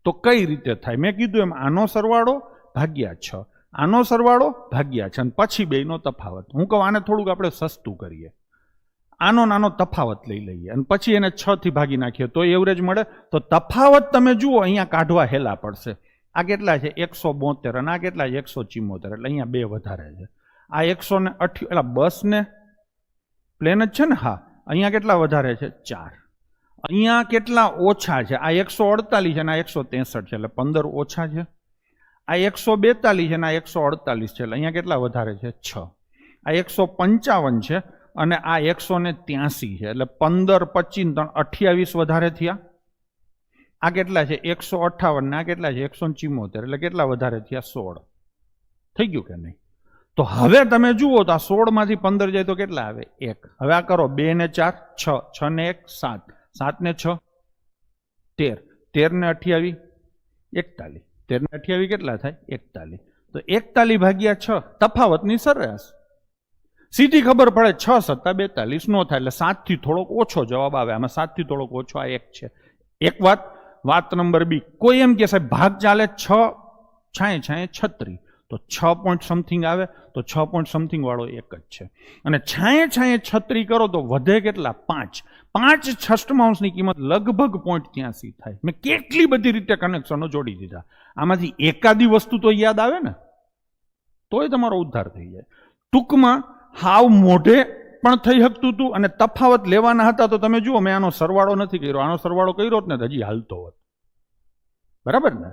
તો કઈ રીતે થાય? મેં કીધું એમ આનો સરવાળો ભાગ્યા 6, આનો સરવાળો ભાગ્યા 6 અને પછી બેયનો તફાવત. હું કહું આને થોડુંક આપણે સસ્તું કરીએ, આનો નાનો તફાવત લઈ લઈએ અને પછી એને 6 થી ભાગી નાખીએ તો એવરેજ મળે. તો તફાવત તમે જુઓ અહીંયા કાઢવા હેલા પડશે. આ કેટલા છે? 172 અને આ કેટલા છે? 174. એટલે અહીંયા 2 વધારે છે. આ 108 એટલે બસ ને પ્લેન જ છે ને? હા. અહીંયા કેટલા વધારે છે? 4. અહીંયા કેટલા ઓછા છે? આ 148 છે અને આ 163 છે એટલે 15 ઓછા છે. આ 142 છે અને આ 148 છે એટલે અહીંયા કેટલા વધારે છે? 6. આ 155 છે અને આ 183 છે એટલે 15, 25, 28 વધારે થયા. આ કેટલા છે? 158 ને આ કેટલા છે? 174 એટલે કેટલા વધારે થયા? 16. થઈ ગયું કે નહીં? તો હવે તમે જુઓ તો આ 16 માંથી 15 જાય તો કેટલા આવે? 1. હવે આ કરો 2 ને 4 6, 6 ને 1 7, 7 ને 6 13, 13 ને 28 41, 13 ને 28 કેટલા થાય? 41. તો 41 ભાગ્યા 6 તફાવતની સરેરાશ. સીધી ખબર પડે 6 સત્તા 42 નો થાય એટલે 7 થી થોડોક ઓછો જવાબ આવે. આમાં 7 થી થોડોક ઓછો આ 1 છે. એક વાત નંબર બી. કોઈ એમ કે સાહેબ ભાગ ચાલે 6 છાંય 36 તો 6 પોઈન્ટ સમથિંગ આવે તો 6 પોઈન્ટ સમથિંગ વાળો 1 જ છે. અને છાંય 36 કરો તો વધે કેટલા? 5. 5 છઠ્ઠાંશની કિંમત લગભગ 0.83 થાય. મેં કેટલી બધી રીતે કનેક્શનો જોડી દીધા. આમાંથી એકાદી વસ્તુ તો યાદ આવે ને તોય તમારો ઉદ્ધાર થઈ જાય. ટૂંકમાં હાવ મોઢે પણ થઈ શકતું હતું અને તફાવત લેવાના હતા તો તમે જુઓ મેં આનો સરવાળો નથી કર્યો. આનો સરવાળો કર્યો જ ને હજી હાલતો હોત. બરાબર ને?